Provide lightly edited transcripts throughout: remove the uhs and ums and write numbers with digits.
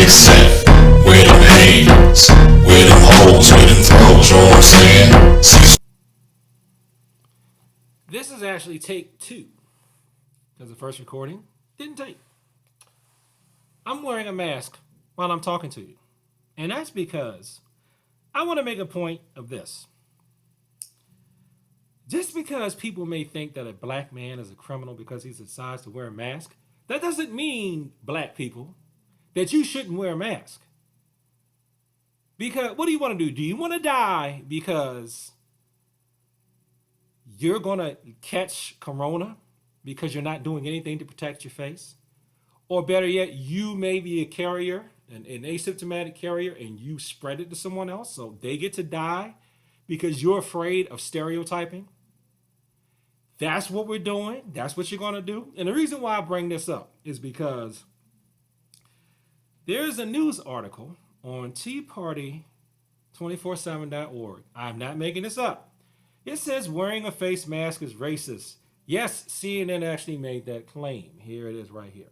except where them hands, where them holes, where them throws, you know what I'm saying? Cecil. This is actually take two, because the first recording didn't take. I'm wearing a mask while I'm talking to you. And that's because I want to make a point of this. Just because people may think that a black man is a criminal because he decides to wear a mask, that doesn't mean, black people, that you shouldn't wear a mask. Because what do you want to do? Do you want to die because you're going to catch corona because you're not doing anything to protect your face? Or better yet, you may be a carrier, an asymptomatic carrier, and you spread it to someone else, so they get to die because you're afraid of stereotyping? That's what we're doing. That's what you're going to do. And the reason why I bring this up is because there's a news article on teaparty247.org. I'm not making this up. It says wearing a face mask is racist. Yes, CNN actually made that claim. Here it is right here.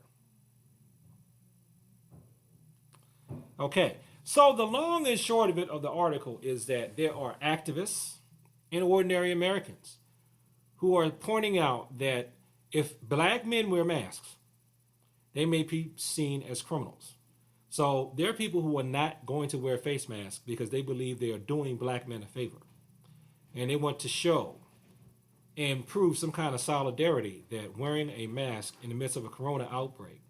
Okay, so the long and short of it of the article is that there are activists and ordinary Americans who are pointing out that if black men wear masks, they may be seen as criminals. So there are people who are not going to wear face masks because they believe they are doing black men a favor. And they want to show and prove some kind of solidarity that wearing a mask in the midst of a corona outbreak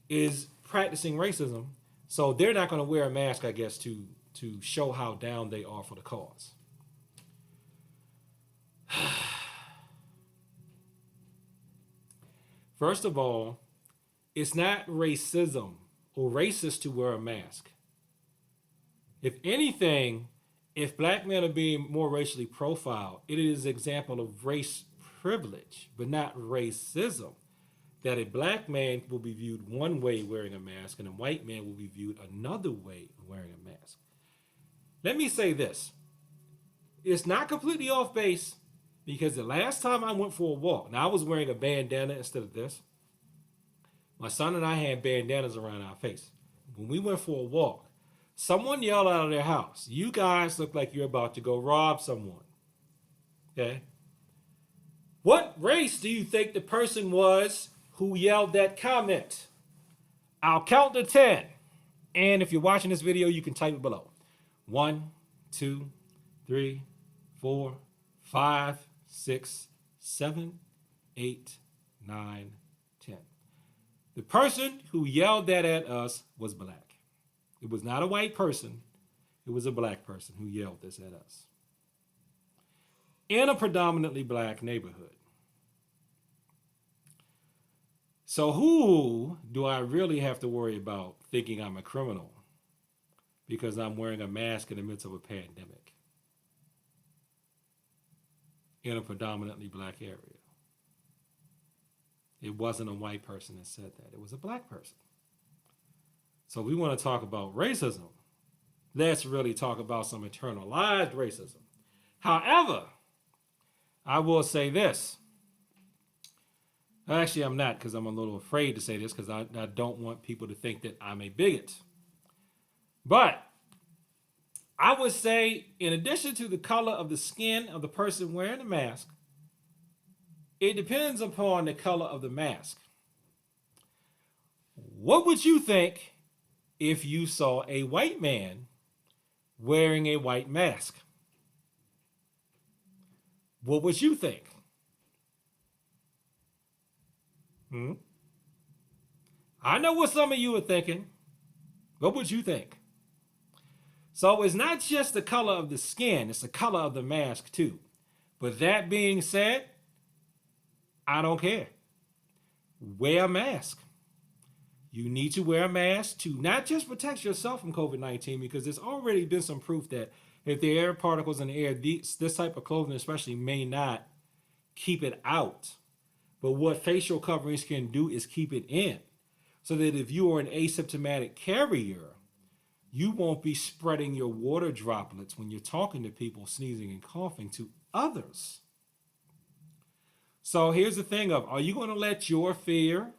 is practicing racism. So they're not going to wear a mask, I guess, to show how down they are for the cause. First of all, it's not racism or racist to wear a mask. If anything, if black men are being more racially profiled, it is an example of race privilege, but not racism. That a black man will be viewed one way wearing a mask and a white man will be viewed another way wearing a mask. Let me say this. It's not completely off base because the last time I went for a walk, now I was wearing a bandana instead of this. My son and I had bandanas around our face. When we went for a walk, someone yelled out of their house, "You guys look like you're about to go rob someone." Okay? What race do you think the person was who yelled that comment? I'll count to 10. And if you're watching this video, you can type it below. 1, 2, 3, 4, 5, 6, 7, 8, 9, 10. The person who yelled that at us was black. It was not a white person. It was a black person who yelled this at us. In a predominantly black neighborhood. So who do I really have to worry about thinking I'm a criminal because I'm wearing a mask in the midst of a pandemic in a predominantly black area? It wasn't a white person that said that. It was a black person. So we want to talk about racism. Let's really talk about some internalized racism. However, I will say this. Actually, I'm not, because I'm a little afraid to say this because I don't want people to think that I'm a bigot. But I would say, in addition to the color of the skin of the person wearing the mask, it depends upon the color of the mask. What would you think if you saw a white man wearing a white mask? What would you think? I know what some of you are thinking. What would you think? So it's not just the color of the skin, it's the color of the mask too. But that being said, I don't care. Wear a mask. You need to wear a mask to not just protect yourself from COVID-19, because there's already been some proof that if there are air particles in the air, this type of clothing especially may not keep it out. But what facial coverings can do is keep it in. So that if you are an asymptomatic carrier, you won't be spreading your water droplets when you're talking to people, sneezing and coughing to others. So here's the thing of, are you going to let your fear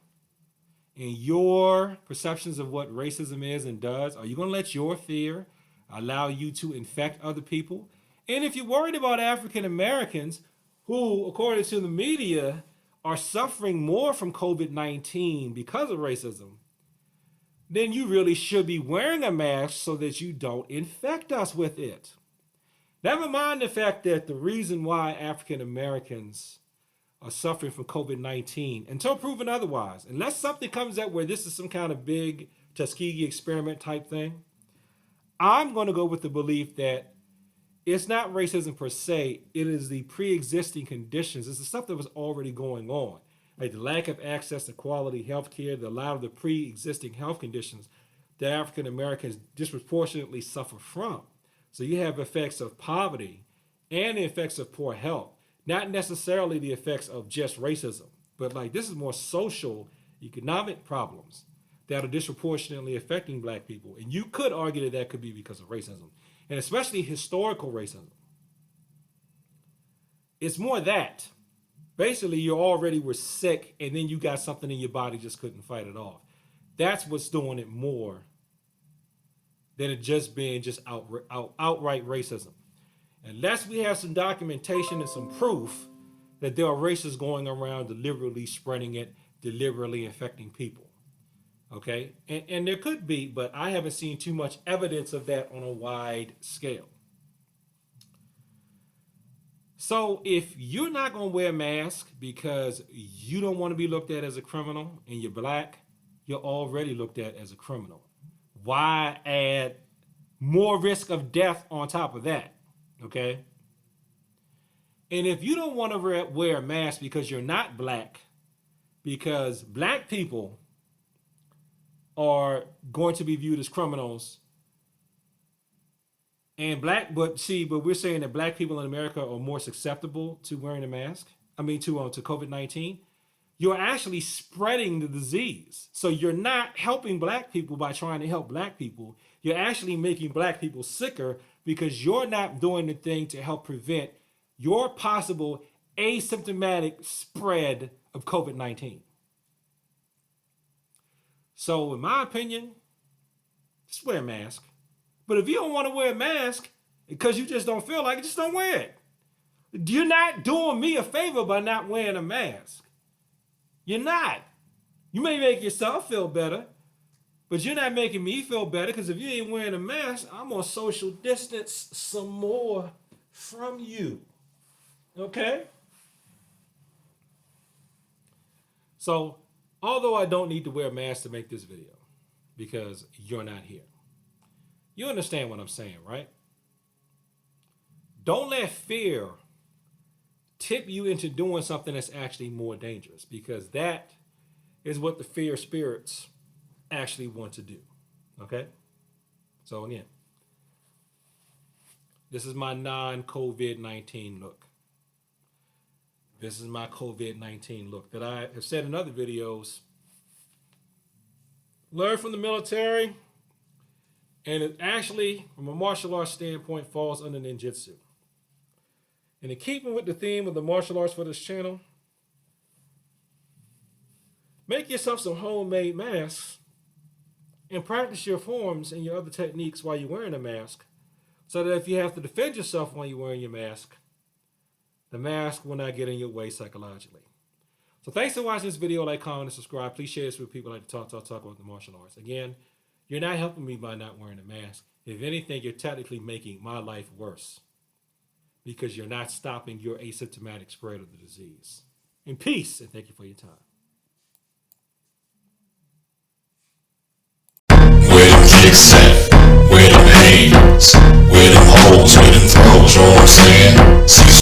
and your perceptions of what racism is and does, are you going to let your fear allow you to infect other people? And if you're worried about African Americans who, according to the media, are suffering more from COVID 19 because of racism, then you really should be wearing a mask so that you don't infect us with it. Never mind the fact that the reason why African Americans are suffering from COVID 19, until proven otherwise, unless something comes up where this is some kind of big Tuskegee experiment type thing, I'm going to go with the belief that it's not racism per se, it is the pre existing conditions. It's the stuff that was already going on. Like the lack of access to quality health care, a lot of the pre existing health conditions that African Americans disproportionately suffer from. So you have effects of poverty and the effects of poor health, not necessarily the effects of just racism, but like this is more social, economic problems that are disproportionately affecting black people. And you could argue that that could be because of racism, and especially historical racism. It's more that. Basically, you already were sick, and then you got something in your body just couldn't fight it off. That's what's doing it more than it just being just outright racism. Unless we have some documentation and some proof that there are racists going around deliberately spreading it, deliberately infecting people. Okay? And there could be, but I haven't seen too much evidence of that on a wide scale. So if you're not going to wear a mask because you don't want to be looked at as a criminal and you're black, you're already looked at as a criminal. Why add more risk of death on top of that? Okay? And if you don't want to wear a mask because you're not black, because black people are going to be viewed as criminals, and but we're saying that black people in America are more susceptible to wearing a mask. I mean, to COVID-19. You're actually spreading the disease. So you're not helping black people by trying to help black people. You're actually making black people sicker because you're not doing the thing to help prevent your possible asymptomatic spread of COVID-19. So in my opinion, just wear a mask. But if you don't want to wear a mask because you just don't feel like it, just don't wear it. You're not doing me a favor by not wearing a mask. You're not. You may make yourself feel better, but you're not making me feel better, because if you ain't wearing a mask, I'm going to social distance some more from you. Okay? So, although I don't need to wear a mask to make this video, because you're not here, you understand what I'm saying, right? Don't let fear tip you into doing something that's actually more dangerous, because that is what the fear spirits actually want to do. Okay? So again, this is my non-COVID-19 look. This is my COVID-19 look that I have said in other videos. Learn from the military, and it actually, from a martial arts standpoint, falls under ninjutsu. And in keeping with the theme of the martial arts for this channel, make yourself some homemade masks and practice your forms and your other techniques while you're wearing a mask, so that if you have to defend yourself while you're wearing your mask, the mask will not get in your way psychologically. So thanks for watching this video. Like, comment, and subscribe. Please share this with people who like to talk about the martial arts. Again, you're not helping me by not wearing a mask. If anything, you're technically making my life worse, because you're not stopping your asymptomatic spread of the disease. In peace, and thank you for your time. Where the kicks at?